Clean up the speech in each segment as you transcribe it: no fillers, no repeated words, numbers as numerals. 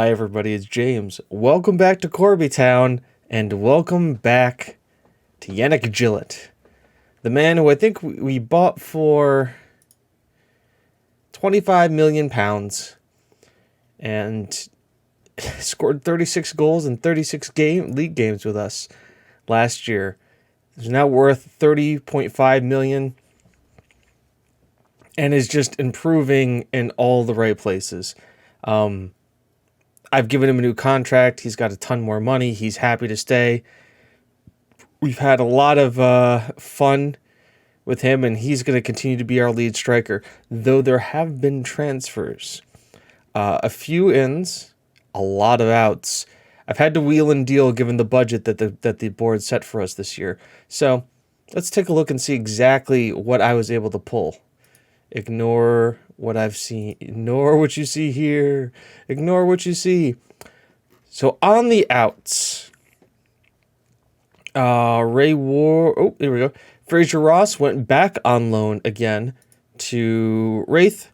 Hi everybody, it's James. Welcome back to Corby Town, and welcome back to Yannick Gillett, the man who I think we bought for £25 million and scored 36 goals in 36 league games with us last year. He's now worth $30.5 million and is just improving in all the right places. I've given him a new contract. He's got a ton more money. He's happy to stay. We've had a lot of fun with him, and he's going to continue to be our lead striker, though there have been transfers. A few ins, a lot of outs. I've had to wheel and deal given the budget that the board set for us this year. So let's take a look and see exactly what I was able to pull. Ignore what I've seen. Ignore what you see here. Ignore what you see. So on the outs, Ray War. Oh, here we go. Fraser Ross went back on loan again to Wraith.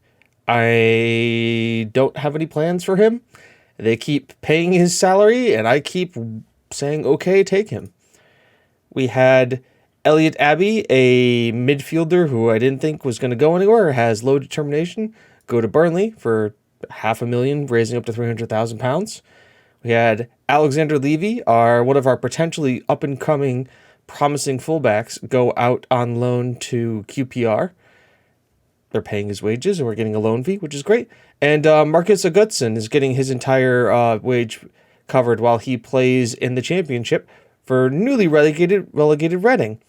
I don't have any plans for him. They keep paying his salary, and I keep saying, okay, take him. We had Elliot Abbey, a midfielder who I didn't think was going to go anywhere, has low determination, go to Burnley for $500,000, raising up to £300,000. We had Alexander Levy, one of our potentially up-and-coming promising fullbacks, go out on loan to QPR. They're paying his wages, and we're getting a loan fee, which is great. And Marcus Agutson is getting his entire wage covered while he plays in the Championship for newly relegated Reading.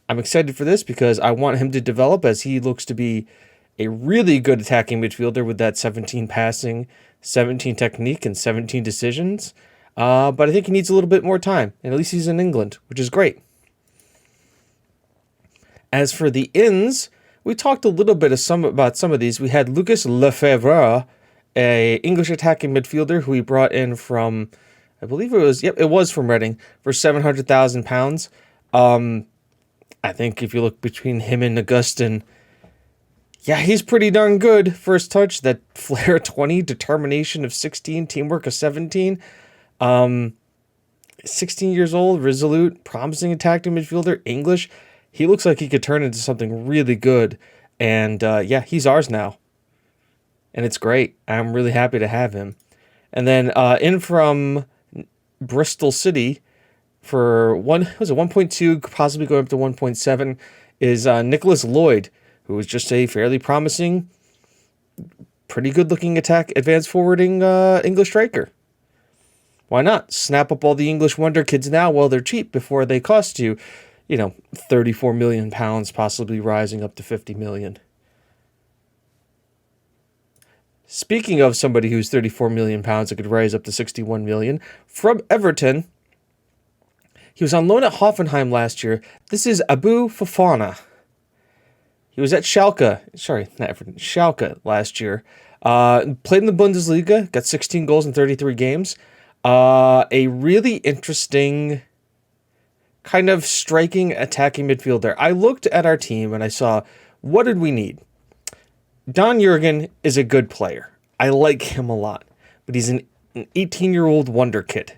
I'm excited for this because I want him to develop, as he looks to be a really good attacking midfielder with that 17 passing, 17 technique, and 17 decisions. But I think he needs a little bit more time, and at least he's in England, which is great. As for the ins, we talked a little bit about some of these. We had Lucas Lefebvre, a English attacking midfielder who we brought in from, I believe it was from Reading for £700,000. I think if you look between him and Augustin, yeah, he's pretty darn good. First touch, that flair 20, determination of 16, teamwork of 17. 16 years old, resolute, promising attacking midfielder, English. He looks like he could turn into something really good. And yeah, he's ours now. And it's great. I'm really happy to have him. And then in from Bristol City for 1.2, possibly going up to 1.7, is Nicholas Lloyd, who is just a fairly promising, pretty good-looking advanced forwarding English striker. Why not? Snap up all the English wonder kids now while they're cheap before they cost you, £34 million, possibly rising up to £50 million. Speaking of somebody who's £34 million, it could rise up to £61 million, from Everton. He was on loan at Hoffenheim last year. This is Abu Fofana. He was at Schalke last year. Played in the Bundesliga, got 16 goals in 33 games. A really interesting kind of striking, attacking midfielder. I looked at our team and I saw, what did we need? Don Jurgen is a good player. I like him a lot. But he's an 18-year-old wonder kid.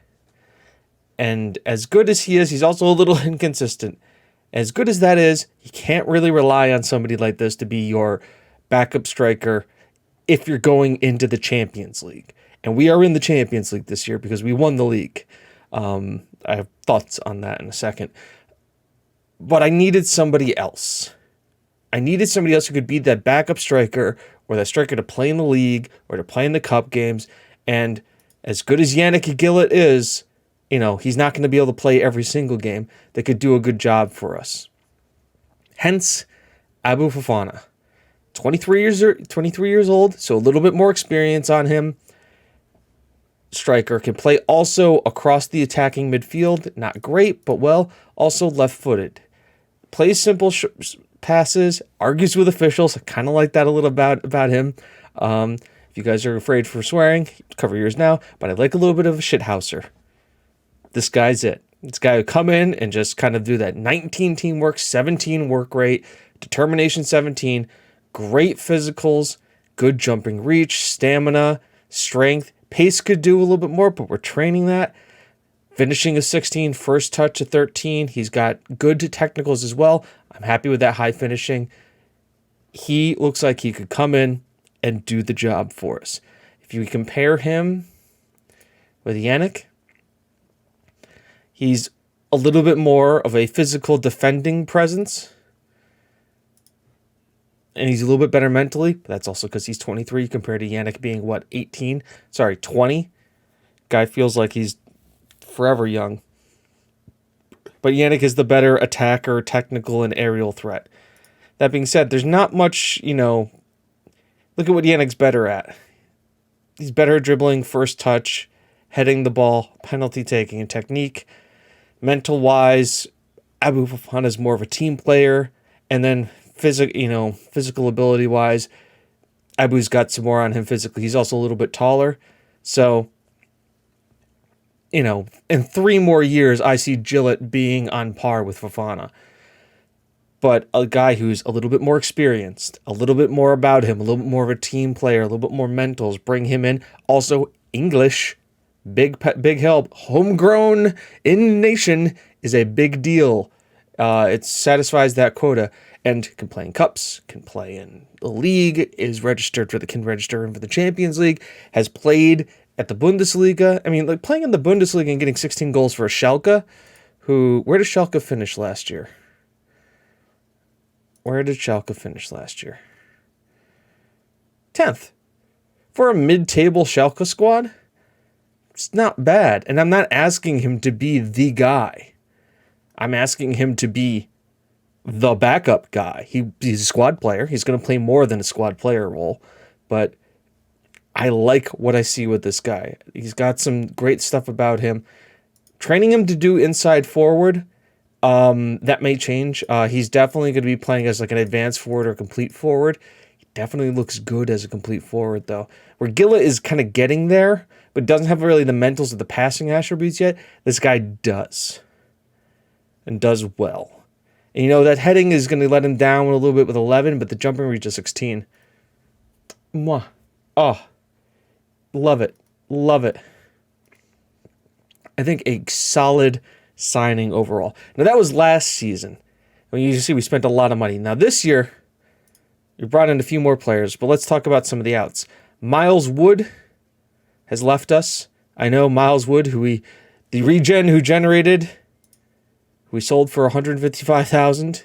And as good as he is, he's also a little inconsistent. As good as that is, you can't really rely on somebody like this to be your backup striker if you're going into the Champions League. And we are in the Champions League this year because we won the league. I have thoughts on that in a second. But I needed somebody else. I needed somebody else who could be that backup striker or that striker to play in the league or to play in the cup games. And as good as Yannick Gillett is, he's not going to be able to play every single game that could do a good job for us. Hence, Abu Fofana. 23 years old, so a little bit more experience on him. Striker, can play also across the attacking midfield. Not great, but also left-footed. Plays simple passes, argues with officials. I kind of like that a little about him. If you guys are afraid for swearing, cover yours now, but I like a little bit of a shithouser. This guy's it. This guy would come in and just kind of do that 19 teamwork, 17 work rate, determination 17, great physicals, good jumping reach, stamina, strength, Pace could do a little bit more, but we're training that. Finishing a 16, first touch a 13. He's got good technicals as well. I'm happy with that high finishing. He looks like he could come in and do the job for us. If you compare him with Yannick, he's a little bit more of a physical defending presence. And he's a little bit better mentally. But that's also because he's 23 compared to Yannick being, 18? Sorry, 20. Guy feels like he's forever young. But Yannick is the better attacker, technical, and aerial threat. That being said, there's not much, look at what Yannick's better at. He's better at dribbling, first touch, heading the ball, penalty taking, and technique. Mental-wise, Abu Fofana is more of a team player. And then physical ability-wise, Abu's got some more on him physically. He's also a little bit taller. So, in 3 more years, I see Gillett being on par with Fofana. But a guy who's a little bit more experienced, a little bit more about him, a little bit more of a team player, a little bit more mentals, bring him in. Also, English, big help. Homegrown in the nation is a big deal. It satisfies that quota. And can play in cups, can play in the league, can register for the Champions League, has played at the Bundesliga. I mean, playing in the Bundesliga and getting 16 goals for Schalke, where did Schalke finish last year? 10th. For a mid-table Schalke squad, it's not bad. And I'm not asking him to be the guy. I'm asking him to be the backup guy. He's a squad player. He's going to play more than a squad player role. But I like what I see with this guy. He's got some great stuff about him. Training him to do inside forward, that may change. He's definitely going to be playing as an advanced forward or complete forward. He definitely looks good as a complete forward, though. Where Gilla is kind of getting there, but doesn't have really the mentals or the passing attributes yet, this guy does. And does well. And that heading is going to let him down a little bit with 11, but the jumping reach is 16. Mwah. Oh, love it. Love it. I think a solid signing overall. Now, that was last season. You see, we spent a lot of money. Now, this year, we brought in a few more players, but let's talk about some of the outs. Miles Wood has left us. I know Miles Wood, the regen who generated... We sold for $155,000.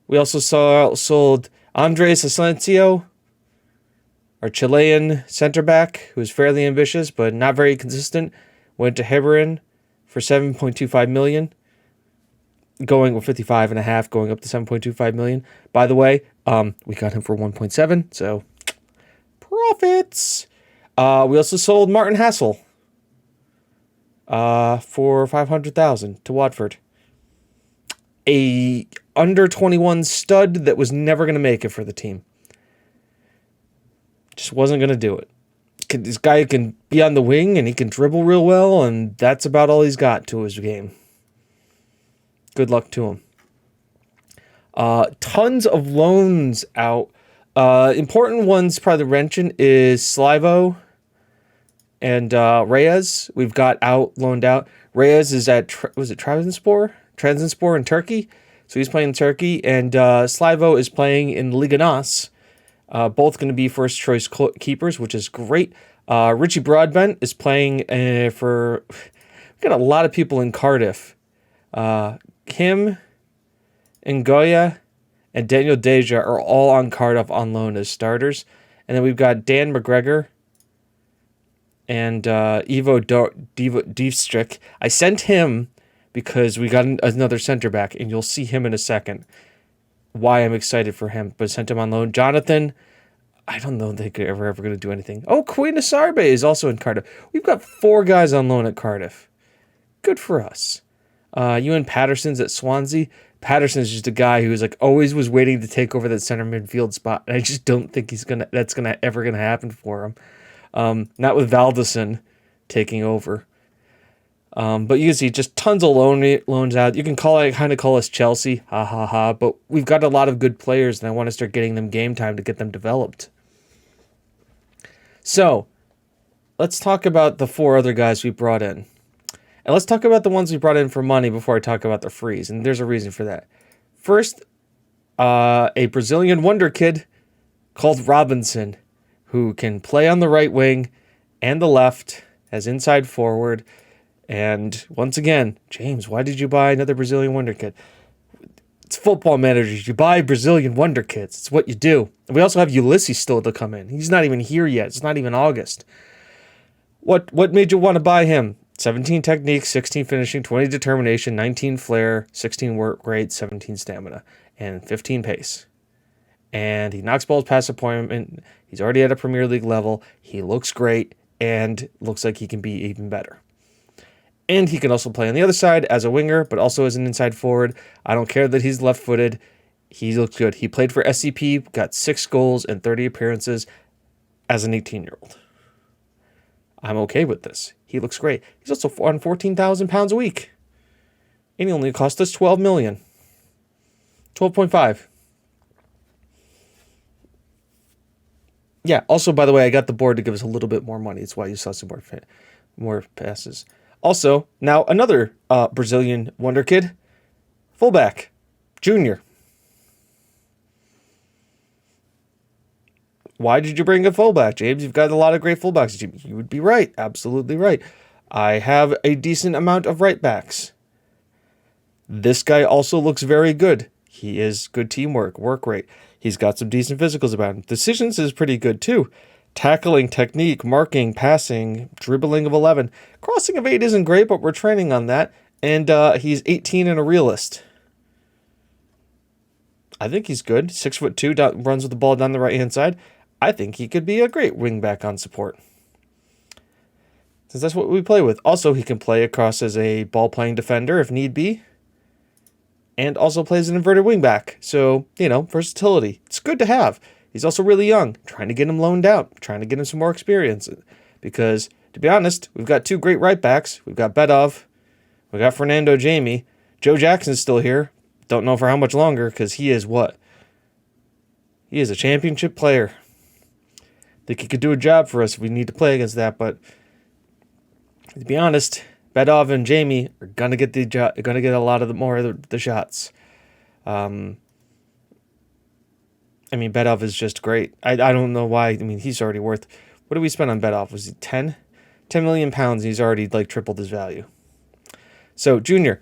We also sold Andres Asensio, our Chilean center back, who was fairly ambitious but not very consistent. Went to Hebron for $7.25 million, going with 55.5, going up to $7.25 million. By the way, we got him for 1.7, so profits. We also sold Martin Hassel for $500,000 to Watford. A under 21 stud that was never going to make it for the team. Just wasn't going to do it. This guy can be on the wing and he can dribble real well, and that's about all he's got to his game. Good luck to him. Tons of loans out. Important ones, probably the mention, is Slivo and Reyes. We've got loaned out. Reyes is at, Trabzonspor in Turkey. So he's playing in Turkey. And Slivo is playing in Liga NOS. Both going to be first choice keepers, which is great. Richie Broadbent is playing we've got a lot of people in Cardiff. Him and Goya and Daniel Deja are all on Cardiff on loan as starters. And then we've got Dan McGregor and Ivo Dievstrik. I sent him because we got another center back, and you'll see him in a second. Why I'm excited for him, but sent him on loan. Jonathan, I don't know if they're ever going to do anything. Oh, Queen Sarbe is also in Cardiff. We've got 4 guys on loan at Cardiff. Good for us. Ewan Patterson's at Swansea. Patterson's just a guy who's always was waiting to take over that center midfield spot, and I just don't think that's ever gonna happen for him. Not with Valdison taking over. But you can see just tons of loans out. You can kind of call us Chelsea, ha ha ha. But we've got a lot of good players, and I want to start getting them game time to get them developed. So, let's talk about the 4 other guys we brought in. And let's talk about the ones we brought in for money before I talk about the frees. And there's a reason for that. First, a Brazilian wonder kid called Robinson, who can play on the right wing and the left as inside forward. And once again, James, why did you buy another Brazilian wonder kid? It's Football Managers. You buy Brazilian wonder kids. It's what you do. And we also have Ulysses still to come in. He's not even here yet. It's not even August. What made you want to buy him? 17 technique, 16 finishing, 20 determination, 19 flair, 16 work rate, 17 stamina, and 15 pace. And he knocks balls past appointment. He's already at a Premier League level. He looks great and looks like he can be even better. And he can also play on the other side as a winger, but also as an inside forward. I don't care that he's left-footed. He looks good. He played for SCP, got 6 goals and 30 appearances as an 18-year-old. I'm okay with this. He looks great. He's also on £14,000 a week. And he only cost us $12 million. 12.5. Yeah, also, by the way, I got the board to give us a little bit more money. It's why you saw some more passes. Also, now another Brazilian wonder kid, fullback, Junior. Why did you bring a fullback, James? You've got a lot of great fullbacks. You would be right. Absolutely right. I have a decent amount of right backs. This guy also looks very good. He is good teamwork, work rate. He's got some decent physicals about him. Decisions is pretty good too. Tackling, technique, marking, passing, dribbling of 11. Crossing of 8 isn't great, but we're training on that. And he's 18 and a realist. I think he's good. 6'2", runs with the ball down the right-hand side. I think he could be a great wingback on support, since that's what we play with. Also, he can play across as a ball-playing defender if need be, and also plays an inverted wingback. So, versatility. It's good to have. He's also really young, trying to get him loaned out, trying to get him some more experience. Because, to be honest, we've got 2 great right backs. We've got Bedov. We've got Fernando Jamie. Joe Jackson's still here. Don't know for how much longer, because he is what? He is a championship player. Think he could do a job for us if we need to play against that, but to be honest, Bedov and Jamie are gonna get a lot of more of the shots. Bedov is just great. I don't know why. He's already worth. What did we spend on Bedov? Was he 10 million pounds? He's already tripled his value. So Junior,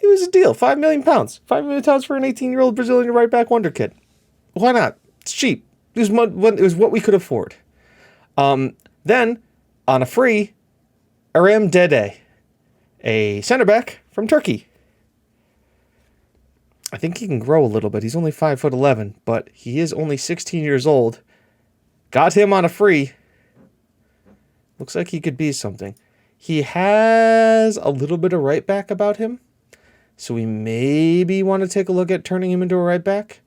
it was a deal. £5 million. £5 million for an 18-year-old Brazilian right back wonder kid. Why not? It's cheap. It was what we could afford. Then, on a free, Aram Dede, a center back from Turkey. I think he can grow a little bit. He's only 5'11", but he is only 16 years old. Got him on a free. Looks like he could be something. He has a little bit of right back about him, so we maybe want to take a look at turning him into a right back.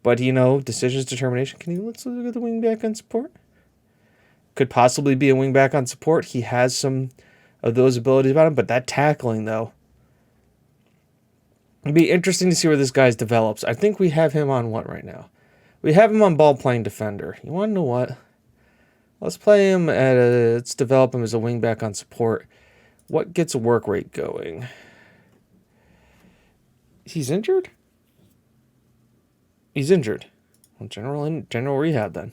But, decisions, determination. Let's look at the wing back on support. Could possibly be a wing back on support. He has some of those abilities about him. But that tackling, though. It'd be interesting to see where this guy develops. I think we have him on what right now? We have him on ball playing defender. You want to know what? Let's play him let's develop him as a wing back on support. What gets a work rate going? He's injured? He's injured. Well, general rehab then.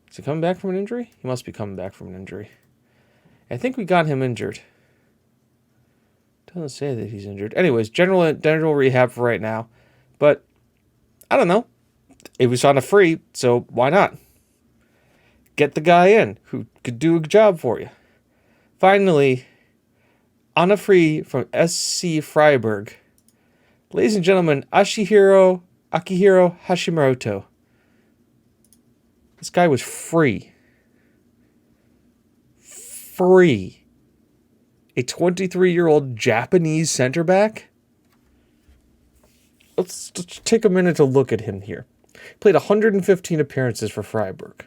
Is he coming back from an injury? He must be coming back from an injury. I think we got him injured. Doesn't say that he's injured. Anyways, general rehab for right now. But I don't know. It was on a free, so why not? Get the guy in who could do a job for you. Finally, on a free from SC Freiburg. Ladies and gentlemen, Akihiro Hashimoto. This guy was free. Free. A 23-year-old Japanese center back? Let's take a minute to look at him here. Played 115 appearances for Freiburg.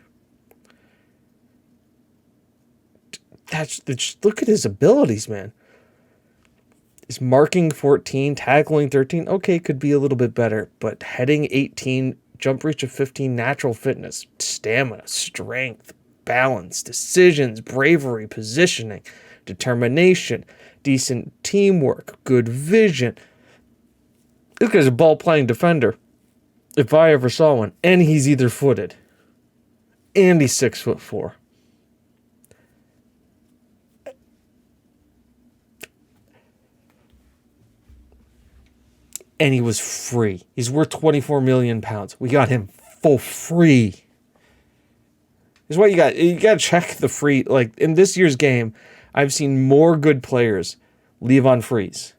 Look at his abilities, man. Is marking 14, tackling 13. Okay, could be a little bit better, but heading 18, jump reach of 15, natural fitness, stamina, strength, balance, decisions, bravery, positioning, determination, decent teamwork, good vision. This guy's a ball-playing defender, if I ever saw one. And he's either-footed. And he's 6'4". And he was free. He's worth 24 million pounds. We got him for free. This is what you got. You got to check the free. Like, in this year's game, I've seen more good players leave on frees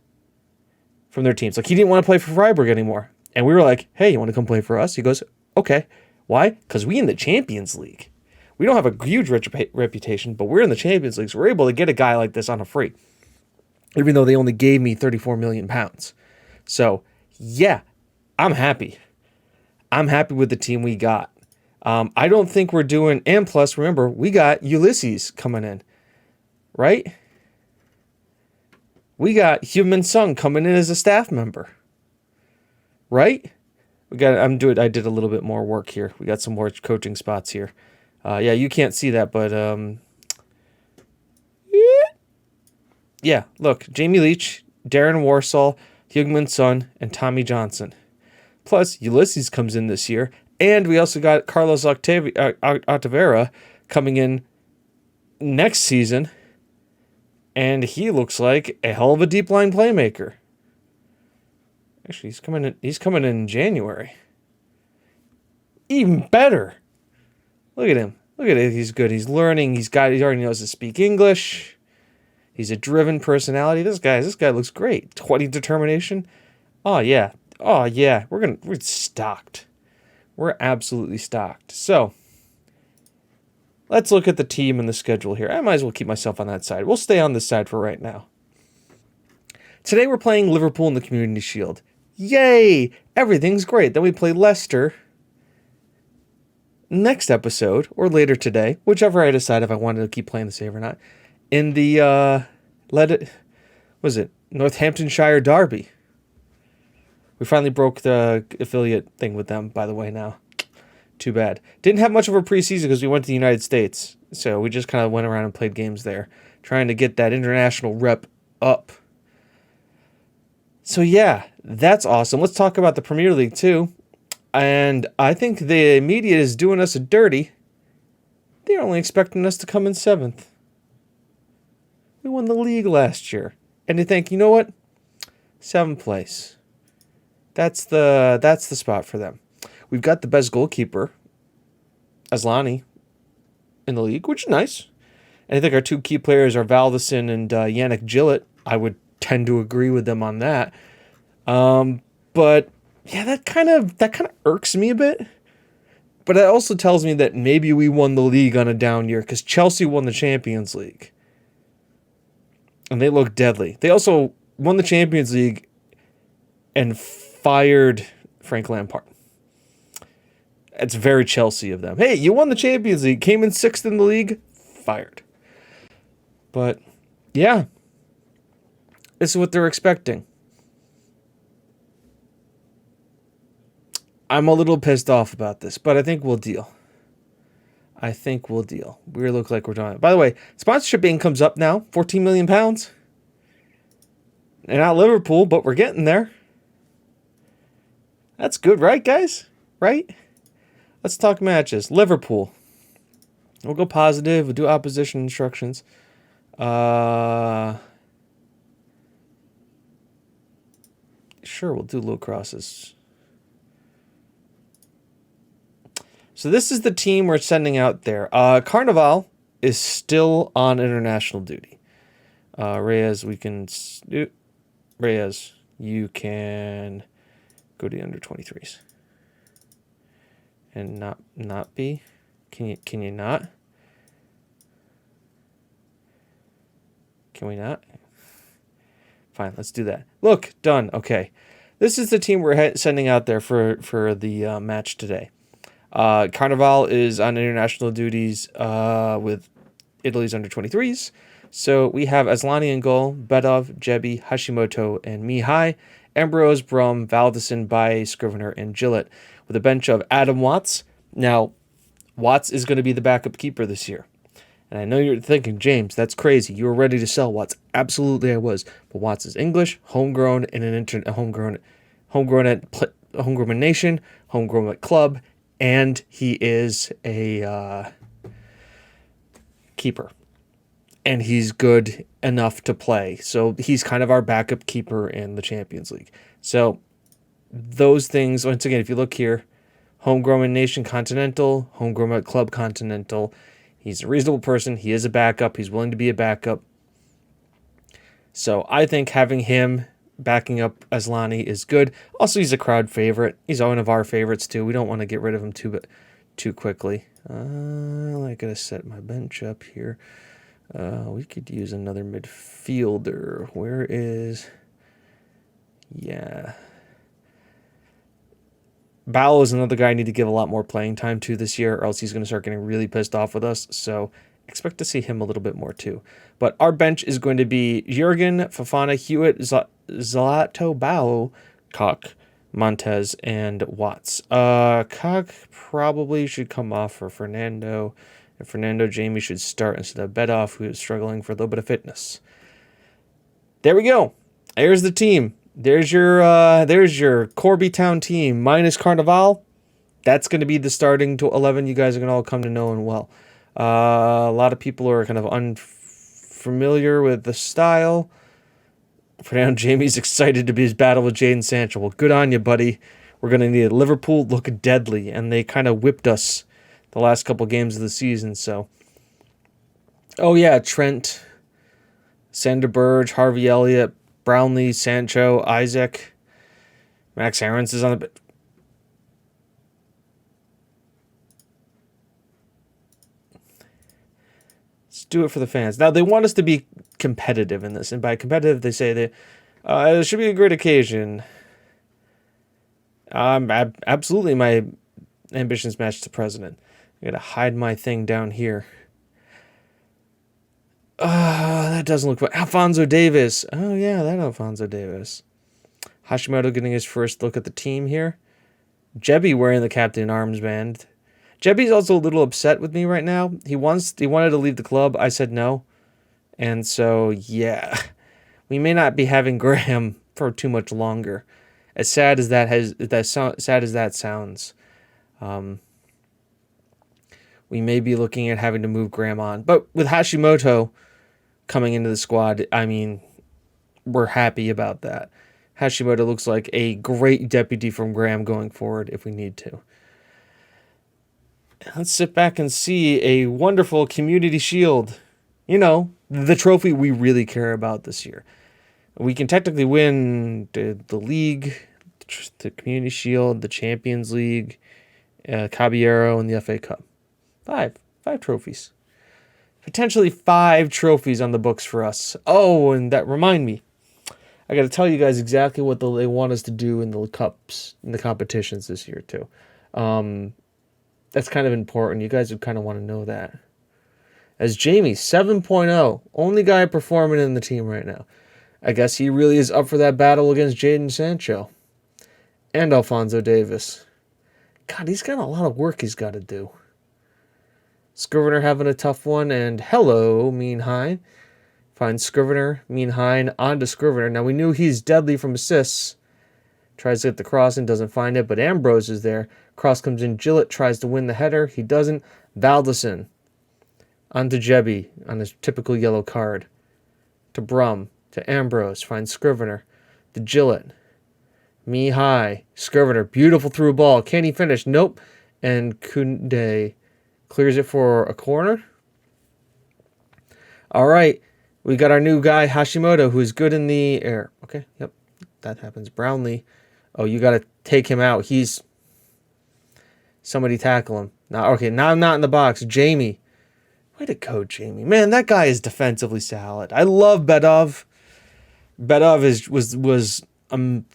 from their teams. Like, he didn't want to play for Freiburg anymore. And we were like, hey, you want to come play for us? He goes, okay. Why? Because we in the Champions League. We don't have a huge reputation, but we're in the Champions League, so we're able to get a guy like this on a free. Even though they only gave me 34 million pounds. So, yeah, I'm happy. I'm happy with the team we got. I don't think we're doing... And plus, remember, we got Ulysses coming in. Right? We got Heung-min Son coming in as a staff member. Right? I did a little bit more work here. We got some more coaching spots here. Yeah, you can't see that, but... yeah, look. Jamie Leach, Darren Warsaw, Heung-min Son, and Tommy Johnson. Plus, Ulysses comes in this year. And we also got Carlos Octavera coming in next season. And he looks like a hell of a deep line playmaker. Actually, he's coming in January. Even better. Look at him. Look at it. He's good. He's learning. He already knows to speak English. He's a driven personality. This guy looks great. 20 determination. Oh yeah. We're stocked. We're absolutely stocked. So let's look at the team and the schedule here. I might as well keep myself on that side. We'll stay on this side for right now. Today we're playing Liverpool in the Community Shield. Yay! Everything's great. Then we play Leicester next episode or later today, whichever I decide if I wanted to keep playing the save or not. In the Northamptonshire Derby. We finally broke the affiliate thing with them, by the way, now. Too bad. Didn't have much of a preseason because we went to the United States. So we just kind of went around and played games there, trying to get that international rep up. So yeah, that's awesome. Let's talk about the Premier League too. And I think the media is doing us a dirty. They're only expecting us to come in 7th. We won the league last year. And they think, you know what? 7th place. That's the spot for them. We've got the best goalkeeper, Asllani, in the league, which is nice. And I think our two key players are Valdison and Yannick Gillett. I would tend to agree with them on that. But yeah, that kind of irks me a bit. But it also tells me that maybe we won the league on a down year because Chelsea won the Champions League. And they look deadly. They also won the Champions League and fired Frank Lampard. It's very Chelsea of them. Hey, you won the Champions League, came in 6th in the league, fired. But, yeah. This is what they're expecting. I'm a little pissed off about this, but I think we'll deal. We look like we're doing it. By the way, sponsorship income's up now, 14 million pounds. And not Liverpool, but we're getting there. That's good, right, guys? Right? Let's talk matches. Liverpool. We'll go positive. We'll do opposition instructions. Sure, we'll do low crosses. So this is the team we're sending out there. Carnival is still on international duty. Reyes, you can go to the under 23s. And not be? Can you not? Can we not? Fine, let's do that. Look, done. Okay. This is the team we're sending out there for the match today. Carnival is on international duties with Italy's under 23s. So we have Asllani in goal, Bedov, Jebi, Hashimoto, and Mihai, Ambrose, Brum, Valdison, Baye, Scrivener, and Gillett, with a bench of Adam Watts. Now, Watts is going to be the backup keeper this year. And I know you're thinking, James, that's crazy. You were ready to sell Watts. Absolutely, I was. But Watts is English, homegrown, in homegrown nation, homegrown at club, and he is a keeper. And he's good enough to play. So he's kind of our backup keeper in the Champions League. So those things, once again, if you look here, homegrown in nation continental, homegrown at club continental. He's a reasonable person. He is a backup. He's willing to be a backup. So I think having him backing up Asllani is good. Also, he's a crowd favorite. He's one of our favorites too. We don't want to get rid of him too quickly. I gotta set my bench up here. We could use another midfielder. Where is... Yeah. Ball is another guy I need to give a lot more playing time to this year, or else he's going to start getting really pissed off with us. So expect to see him a little bit more too. But our bench is going to be Jurgen, Fofana, Hewitt, Zlato, Bao, Koch, Montez, and Watts. Koch probably should come off for Fernando. And Fernando, Jamie should start instead of Bedoff, who is struggling for a little bit of fitness. There we go. There's the team. There's your Corby Town team minus Carnival. That's going to be the starting 11 you guys are going to all come to know and well. A lot of people are kind of unfamiliar with the style. For now, Jamie's excited to be his battle with Jadon Sancho. Well, good on you, buddy. We're going to need it. Liverpool look deadly, and they kind of whipped us the last couple games of the season. So, oh yeah, Trent, Sander Berge, Harvey Elliott, Brownlee, Sancho, Isaac, Max Aarons is on the bench. Let's do it for the fans. Now, they want us to be competitive in this. And by competitive, they say that it should be a great occasion. Absolutely, my ambitions match the president. I got to hide my thing down here. That doesn't look right. Alphonso Davies. Oh, yeah, that Alphonso Davies. Hashimoto getting his first look at the team here. Jebby wearing the captain armband. Jebby's also a little upset with me right now. He wanted to leave the club. I said no. And so, yeah, we may not be having Graham for too much longer. As sad as that sounds. We may be looking at having to move Graham on. But with Hashimoto coming into the squad, I mean, we're happy about that. Hashimoto looks like a great deputy from Graham going forward if we need to. Let's sit back and see a wonderful Community Shield. You know, the trophy we really care about this year. We can technically win the league, the Community Shield, the Champions League, Caballero, and the FA Cup. Five trophies. Potentially 5 trophies on the books for us. Oh, and that remind me. I got to tell you guys exactly what they want us to do in the cups, in the competitions this year too. That's kind of important. You guys would kind of want to know that. As Jamie, 7.0, only guy performing in the team right now. I guess he really is up for that battle against Jadon Sancho. And Alphonso Davies. God, he's got a lot of work he's got to do. Scrivener having a tough one, and hello, Mean Hein. Finds Scrivener, Mean Hein, onto Scrivener. Now, we knew he's deadly from assists. Tries to get the cross and doesn't find it, but Ambrose is there. Cross comes in, Gillett tries to win the header. He doesn't. Valdison onto Jebby on his typical yellow card. To Brum, to Ambrose, finds Scrivener. To Gillett. Mihai, Scrivener, beautiful through ball. Can he finish? Nope. And Kunde clears it for a corner. All right. We got our new guy, Hashimoto, who's good in the air. Okay, yep, that happens. Brownlee. Oh, you got to take him out. He's... Somebody tackle him. Now, okay, now I'm not in the box. Jamie. Way to go, Jamie. Man, that guy is defensively solid. I love Bedov. Bedov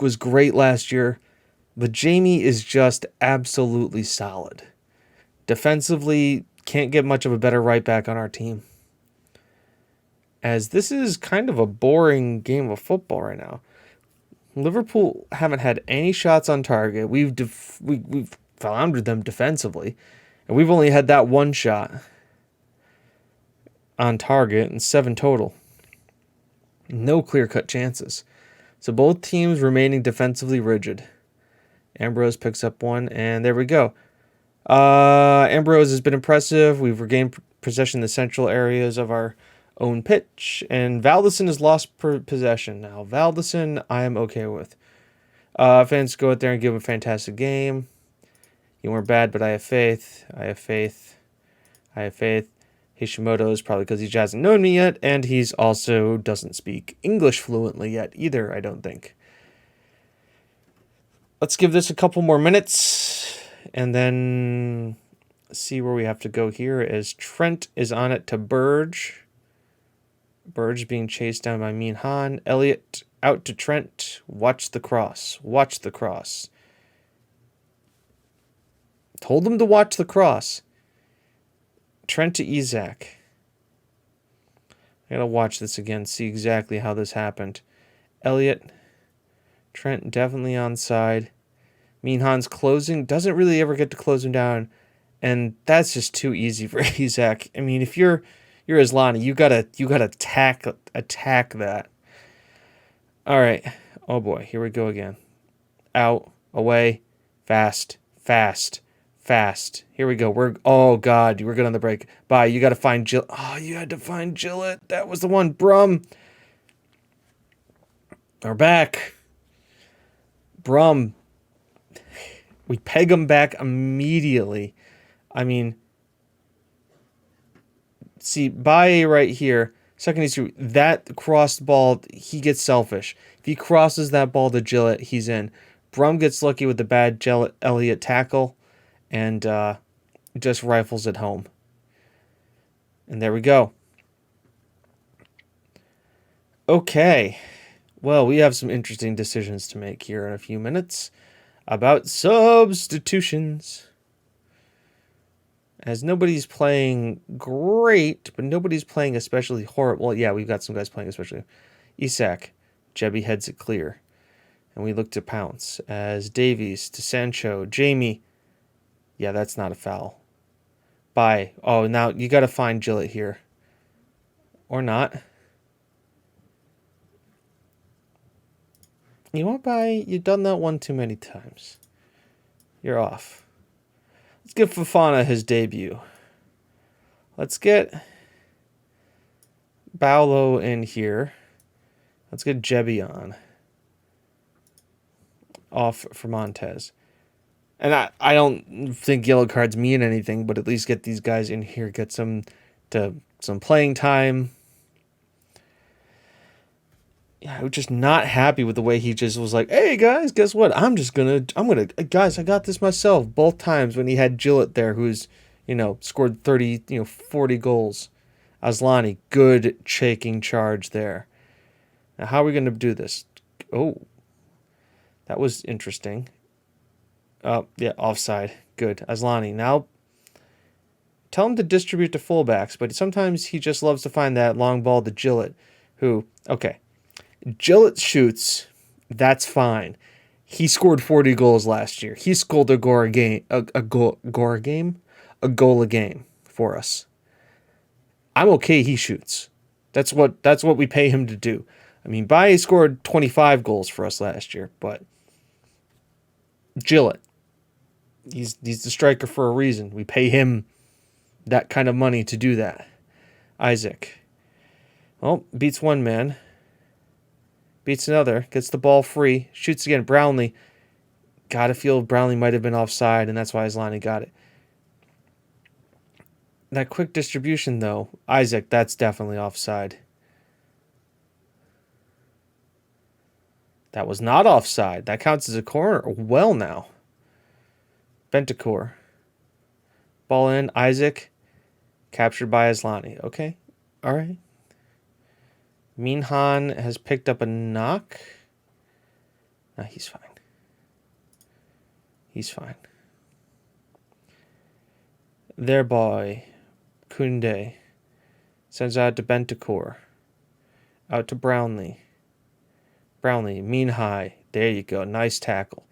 was great last year. But Jamie is just absolutely solid. Defensively, can't get much of a better right back on our team. As this is kind of a boring game of football right now. Liverpool haven't had any shots on target. We've floundered them defensively. And we've only had that one shot on target and 7 total. No clear-cut chances. So both teams remaining defensively rigid. Ambrose picks up one, and there we go. Ambrose has been impressive. We've regained possession in the central areas of our own pitch, and Valdison has lost possession. Now, Valdison, I am okay with. Fans go out there and give him a fantastic game. You weren't bad, but I have faith. I have faith. I have faith. Hishimoto is probably because he hasn't known me yet, and he's also doesn't speak English fluently yet either, I don't think. Let's give this a couple more minutes, and then see where we have to go here as Trent is on it to Burge. Burge being chased down by Min Han. Elliott out to Trent. Watch the cross. Watch the cross. Told him to watch the cross. Trent to Isaac. I gotta watch this again, see exactly how this happened. Elliott. Trent definitely onside. Min Han's closing. Doesn't really ever get to close him down. And that's just too easy for Isaac. I mean, if you're Asllani, you gotta attack that. All right. Oh boy, here we go again. Out, away, fast. Here we go. Oh god, we're good on the break. Bye. You gotta find Jill. Oh, you had to find Gillett. That was the one. Brum. We're back. Brum. We peg him back immediately. I mean, see, Baye right here, second issue, that crossed ball, he gets selfish. If he crosses that ball to Gillett, he's in. Brum gets lucky with the bad Elliott tackle and just rifles it home. And there we go. Okay. Well, we have some interesting decisions to make here in a few minutes about substitutions. As nobody's playing great, but nobody's playing especially horrible. Well, yeah, we've got some guys playing especially. Isak, Jebby heads it clear. And we look to Pounce as Davies to Sancho. Jamie. Yeah, that's not a foul. Bye. Oh, now you got to find Gillett here. Or not. You know what, Bye? You've done that one too many times. You're off. Let's give Fofana his debut. Let's get Baulo in here. Let's get Jebby on. Off for Montez. And I don't think yellow cards mean anything, but at least get these guys in here, get some playing time. Yeah, I was just not happy with the way he just was like, hey guys, guess what? I'm guys, I got this myself both times when he had Gillett there, who's, scored 30, 40 goals. Asllani, good shaking charge there. Now, how are we going to do this? Oh, that was interesting. Oh, yeah, offside. Good. Asllani. Now, tell him to distribute to fullbacks, but sometimes he just loves to find that long ball to Gillett, who, okay, Gillett shoots, that's fine. He scored 40 goals last year. He scored a goal a game for us. I'm okay he shoots. That's what we pay him to do. I mean, Baye scored 25 goals for us last year, but Gillett, he's the striker for a reason. We pay him that kind of money to do that. Isaac. Well, beats one man. Beats another. Gets the ball free. Shoots again. Brownlee. Gotta feel Brownlee might have been offside, and that's why Asllani got it. That quick distribution, though. Isaac, that's definitely offside. That was not offside. That counts as a corner. Well now. Bentancur. Ball in. Isaac. Captured by Asllani. Okay. All right. Min Han has picked up a knock. Nah, he's fine. He's fine. Their boy, Kunde, sends out to Bentancur. Out to Brownlee. Brownlee, Min High. There you go. Nice tackle.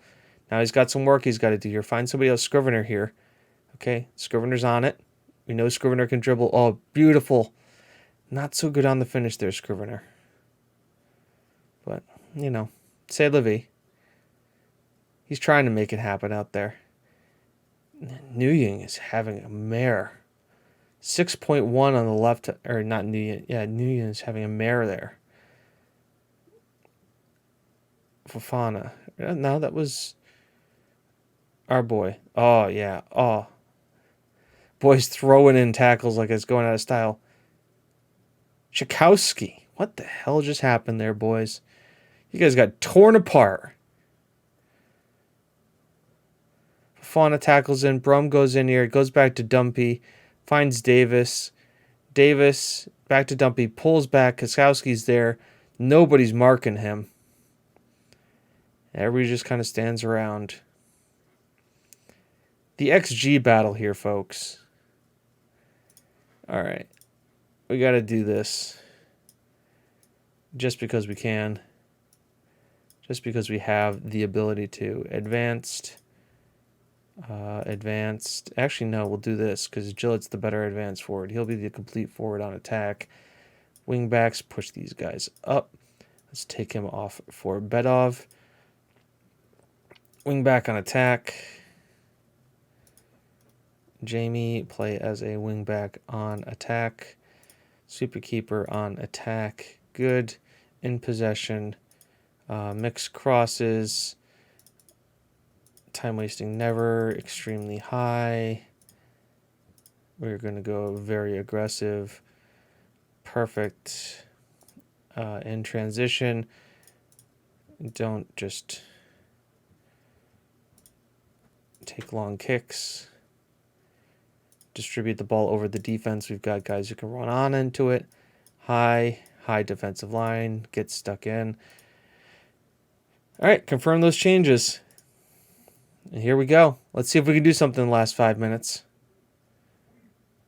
Now he's got some work he's got to do here. Find somebody else. Scrivener here. Okay, Scrivener's on it. We know Scrivener can dribble. Oh, beautiful. Not so good on the finish there, Scrivener. But, c'est la vie. He's trying to make it happen out there. Nguyen is having a mare. 6.1 on the left, or not Nguyen. Yeah, Nguyen is having a mare there. Fofana. No, that was our boy. Oh, yeah. Oh. Boy's throwing in tackles like it's going out of style. Tchaikovsky. What the hell just happened there, boys? You guys got torn apart. Fofana tackles in. Brum goes in here. Goes back to Dumpy. Finds Davis. Davis back to Dumpy. Pulls back. Tchaikovsky's there. Nobody's marking him. Everybody just kind of stands around. The XG battle here, folks. All right. We got to do this. Just because we can. Just because we have the ability to. Advanced. Advanced. Actually, no, we'll do this because Gillett's the better advanced forward. He'll be the complete forward on attack. Wingbacks, push these guys up. Let's take him off for Bedov. Wingback on attack. Jamie, play as a wingback on attack. Superkeeper on attack. Good. In possession. Mixed crosses. Time wasting never. Extremely high. We're going to go very aggressive. Perfect. In transition. Don't just take long kicks. Distribute the ball over the defense. We've got guys who can run on into it. High defensive line. Get stuck in. All right, confirm those changes. And here we go. Let's see if we can do something in the last 5 minutes.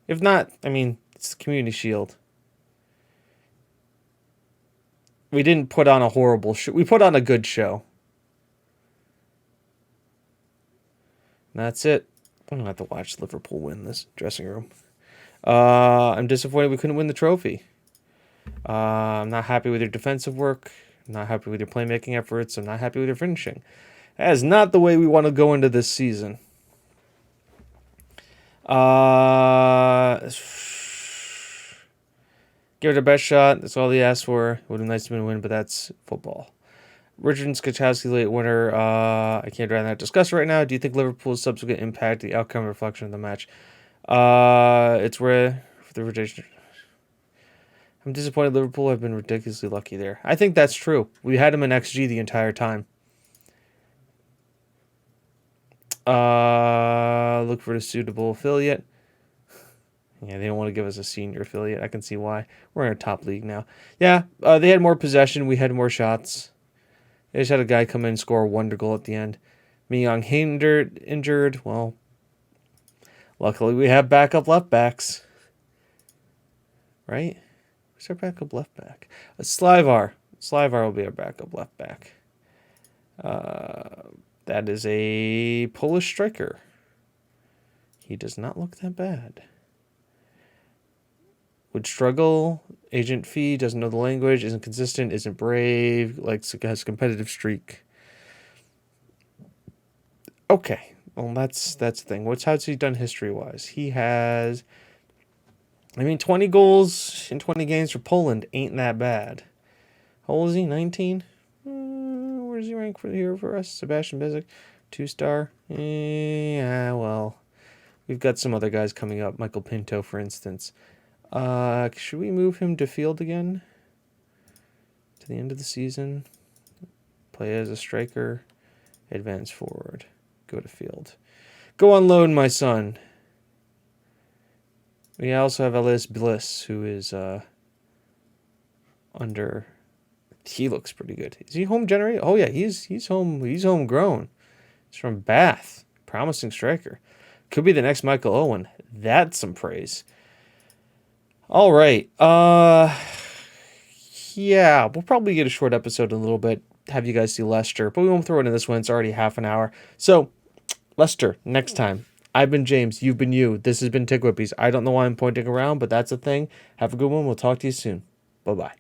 If not, it's the Community Shield. We didn't put on a horrible show. We put on a good show. And that's it. I'm going to have to watch Liverpool win this dressing room. I'm disappointed we couldn't win the trophy. I'm not happy with your defensive work. I'm not happy with your playmaking efforts. I'm not happy with your finishing. That is not the way we want to go into this season. Give it a best shot. That's all he asked for. It would have been nice to win, but that's football. Richard Skachowski, late winner. I can't rather not discuss it right now. Do you think Liverpool's subsequent impact the outcome and reflection of the match? It's where the rotation. I'm disappointed Liverpool have been ridiculously lucky there. I think that's true. We had him in XG the entire time. Look for a suitable affiliate. Yeah, they don't want to give us a senior affiliate. I can see why. We're in a top league now. Yeah, they had more possession. We had more shots. They just had a guy come in and score a wonder goal at the end. Young injured. Well, luckily we have backup left backs. Right? Who's our backup left back? Slivar. Slivar will be our backup left back. That is a Polish striker. He does not look that bad. Would struggle. Agent fee, doesn't know the language, isn't consistent, isn't brave, has a competitive streak. Okay. Well, that's the thing. How's he done history-wise? He has 20 goals in 20 games for Poland ain't that bad. How old is he? 19? Where does he rank for us? Sebastian Bezic, 2-star. Yeah, well, we've got some other guys coming up. Michael Pinto, for instance. Should we move him to field again? To the end of the season? Play as a striker. Advance forward. Go to field. Go on loan, my son. We also have Elias Bliss, who is under. He looks pretty good. Is he home generated? Oh yeah, he's home. He's homegrown. He's from Bath. Promising striker. Could be the next Michael Owen. That's some praise. All right. Yeah, we'll probably get a short episode in a little bit. Have you guys see Leicester, but we won't throw it in this one. It's already half an hour. So, Leicester next time. I've been James. You've been you. This has been TGWPIS. I don't know why I'm pointing around, but that's a thing. Have a good one. We'll talk to you soon. Bye-bye.